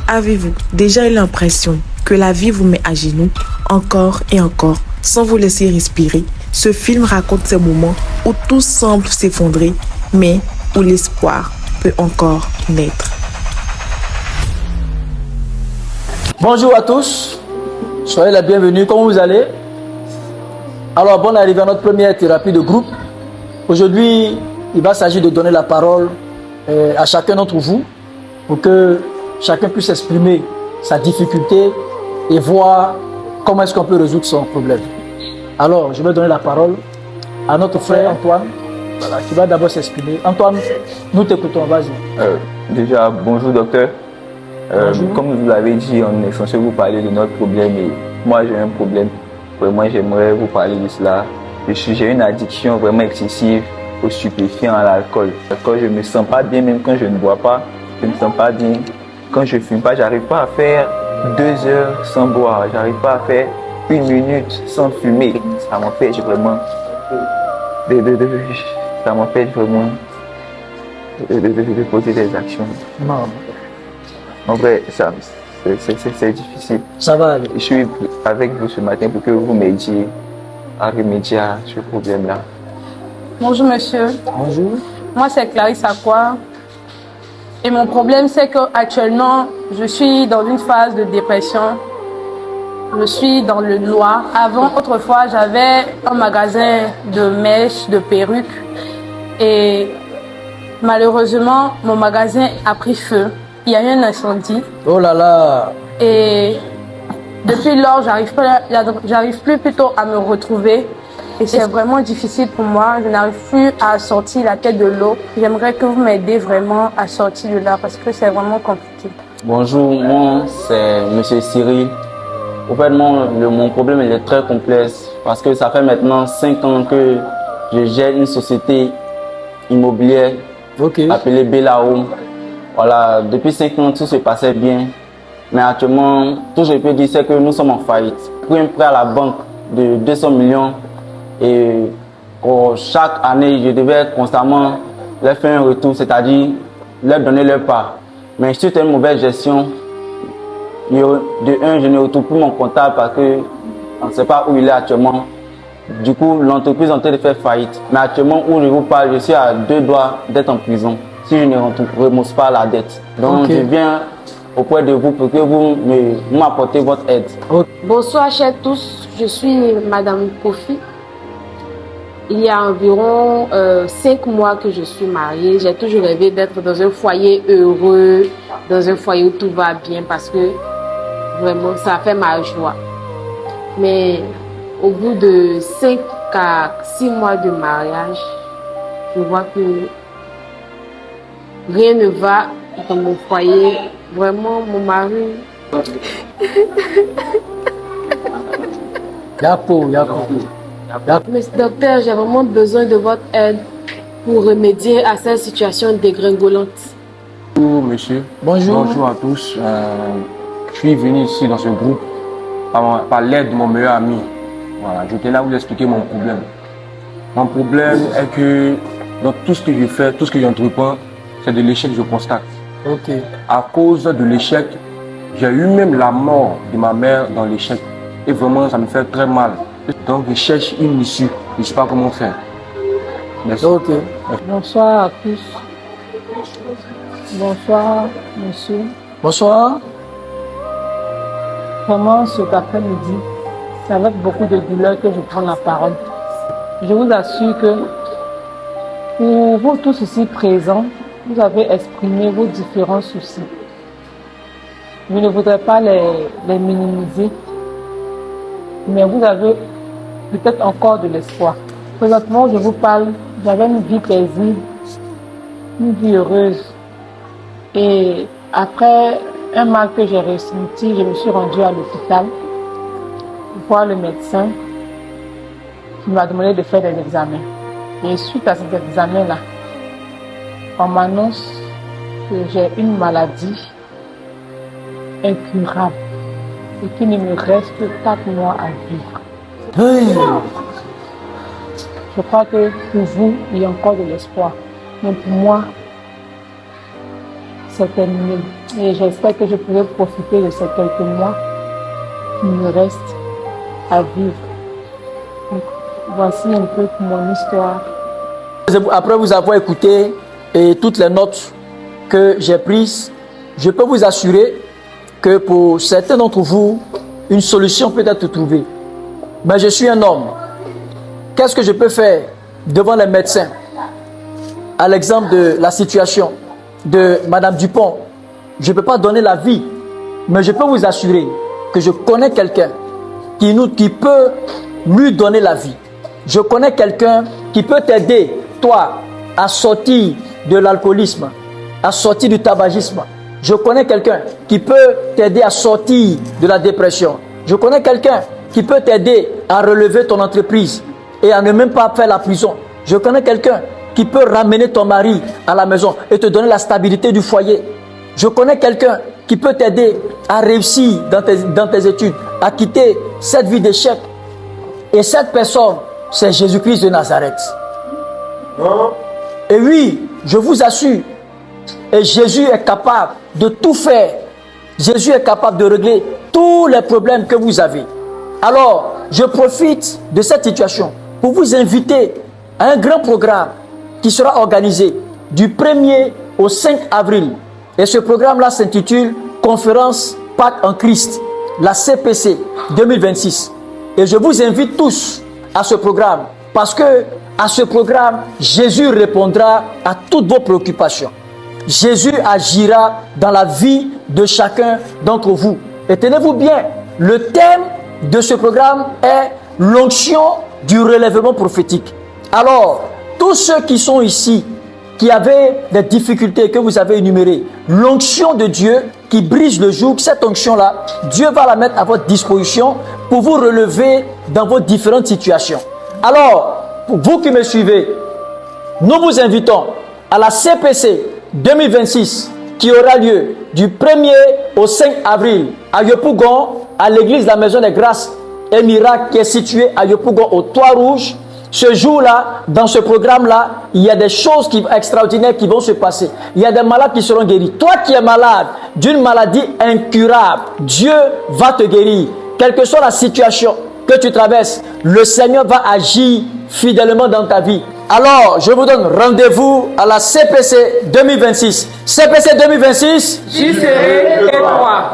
Avez-vous déjà eu l'impression que la vie vous met à genoux encore et encore sans vous laisser respirer? Ce film raconte ces moments où tout semble s'effondrer, mais où l'espoir peut encore naître. Bonjour à tous, soyez la bienvenue, comment vous allez? Alors, bonne arrivée à notre première thérapie de groupe. Aujourd'hui, il va s'agir de donner la parole à chacun d'entre vous pour que chacun puisse exprimer sa difficulté et voir comment est-ce qu'on peut résoudre son problème. Alors, je vais donner la parole à notre frère Antoine, voilà, qui va d'abord s'exprimer. Antoine, nous t'écoutons, vas-y. Déjà, bonjour docteur. Bonjour. Comme vous l'avez dit, on est censé vous parler de notre problème et moi j'ai un problème. Vraiment, j'aimerais vous parler de cela. J'ai une addiction vraiment excessive aux stupéfiants, à l'alcool. Quand je ne me sens pas bien, même quand je ne bois pas, je ne me sens pas bien. Quand je ne fume pas, j'arrive pas à faire 2 heures sans boire. J'arrive pas à faire 1 minute sans fumer. Ça m'empêche vraiment de poser des actions. Non. En vrai, c'est difficile. Ça va aller. Je suis avec vous ce matin pour que vous m'aidiez à remédier à ce problème-là. Bonjour monsieur. Bonjour. Moi c'est Clarisse Aqua. Et mon problème c'est qu'actuellement je suis dans une phase de dépression. Je suis dans le noir. Avant, autrefois, j'avais un magasin de mèches, de perruques. Et malheureusement, mon magasin a pris feu. Il y a eu un incendie. Oh là là. Et depuis lors, j'arrive plus plutôt à me retrouver. Et c'est vraiment difficile pour moi. Je n'arrive plus à sortir la tête de l'eau. J'aimerais que vous m'aidiez vraiment à sortir de là parce que c'est vraiment compliqué. Bonjour, moi c'est Monsieur Cyril. Au fait, mon problème il est très complexe parce que ça fait maintenant 5 ans que je gère une société immobilière appelée Bella Home. Voilà, depuis 5 ans, tout se passait bien. Mais actuellement, tout ce que je peux dire, c'est que nous sommes en faillite. J'ai pris un prêt à la banque de 200 millions et chaque année, je devais constamment leur faire un retour, c'est-à-dire leur donner leur part. Mais suite à une mauvaise gestion, de un, je ne retrouve plus mon comptable parce que on ne sait pas où il est actuellement. Du coup, l'entreprise est en train de faire faillite. Mais actuellement, où je vous parle, je suis à 2 doigts d'être en prison si je ne rembourse pas la dette. Donc, je viens auprès de vous pour que vous m'apportez votre aide. Bonsoir, chers tous. Je suis Madame Kofi. Il y a environ 5 mois que je suis mariée. J'ai toujours rêvé d'être dans un foyer heureux, dans un foyer où tout va bien parce que vraiment, ça fait ma joie. Mais au bout de 5 à 6 mois de mariage, je vois que rien ne va dans mon foyer. Vraiment, mon mari... Mais docteur, j'ai vraiment besoin de votre aide pour remédier à cette situation dégringolante. Bonjour monsieur. Bonjour. Bonjour à tous. Je suis venu ici dans ce groupe par l'aide de mon meilleur ami. Voilà, je tenais à vous expliquer mon problème. Mon problème est que dans tout ce que je fais, tout ce que j'entreprends, c'est de l'échec que je constate. À cause de l'échec, j'ai eu même la mort de ma mère dans l'échec. Et vraiment, ça me fait très mal. Donc, je cherche une issue. Je ne sais pas comment faire. Merci. Bonsoir à tous. Bonsoir monsieur. Bonsoir. Vraiment cet après-midi, c'est avec beaucoup de douleur que je prends la parole. Je vous assure que pour vous tous ici présents, vous avez exprimé vos différents soucis. Je ne voudrais pas les minimiser, mais vous avez peut-être encore de l'espoir. Présentement, je vous parle, j'avais une vie paisible, une vie heureuse. Et après un mal que j'ai ressenti, je me suis rendue à l'hôpital pour voir le médecin qui m'a demandé de faire des examens. Et suite à ces examens-là, on m'annonce que j'ai une maladie incurable et qu'il ne me reste que 4 mois à vivre. Je crois que pour vous, il y a encore de l'espoir. Mais pour moi, c'est terminé. Et j'espère que je pourrai profiter de ces quelques mois qui me restent à vivre. Donc, voici un peu mon histoire. Après vous avoir écouté et toutes les notes que j'ai prises, je peux vous assurer que pour certains d'entre vous, une solution peut être trouvée. Mais je suis un homme. Qu'est-ce que je peux faire devant les médecins? À l'exemple de la situation de Madame Dupont, je ne peux pas donner la vie, mais je peux vous assurer que je connais quelqu'un qui peut lui donner la vie. Je connais quelqu'un qui peut t'aider, toi, à sortir de l'alcoolisme, à sortir du tabagisme. Je connais quelqu'un qui peut t'aider à sortir de la dépression. Je connais quelqu'un qui peut t'aider à relever ton entreprise et à ne même pas faire la prison. Je connais quelqu'un qui peut ramener ton mari à la maison et te donner la stabilité du foyer. Je connais quelqu'un qui peut t'aider à réussir dans tes études, à quitter cette vie d'échec. Et cette personne, c'est Jésus-Christ de Nazareth. Et oui, je vous assure, et Jésus est capable de tout faire. Jésus est capable de régler tous les problèmes que vous avez. Alors, je profite de cette situation pour vous inviter à un grand programme qui sera organisé du 1er au 5 avril. Et ce programme-là s'intitule Conférence Pâques en Christ, la CPC 2026. Et je vous invite tous à ce programme parce que à ce programme, Jésus répondra à toutes vos préoccupations. Jésus agira dans la vie de chacun d'entre vous. Et tenez-vous bien, le thème de ce programme est l'onction du relèvement prophétique. Alors, tous ceux qui sont ici, qui avaient des difficultés que vous avez énumérées, l'onction de Dieu qui brise le joug, cette onction-là, Dieu va la mettre à votre disposition pour vous relever dans vos différentes situations. Alors, pour vous qui me suivez, nous vous invitons à la CPC 2026 qui aura lieu du 1er au 5 avril à Yopougon, à l'église de la Maison des Grâces et Miracles qui est située à Yopougon au Toit Rouge. Ce jour-là, dans ce programme-là, il y a des choses extraordinaires qui vont se passer. Il y a des malades qui seront guéris. Toi qui es malade d'une maladie incurable, Dieu va te guérir. Quelle que soit la situation que tu traverses, le Seigneur va agir fidèlement dans ta vie. Alors, je vous donne rendez-vous à la CPC 2026. CPC 2026, J'y serai et toi.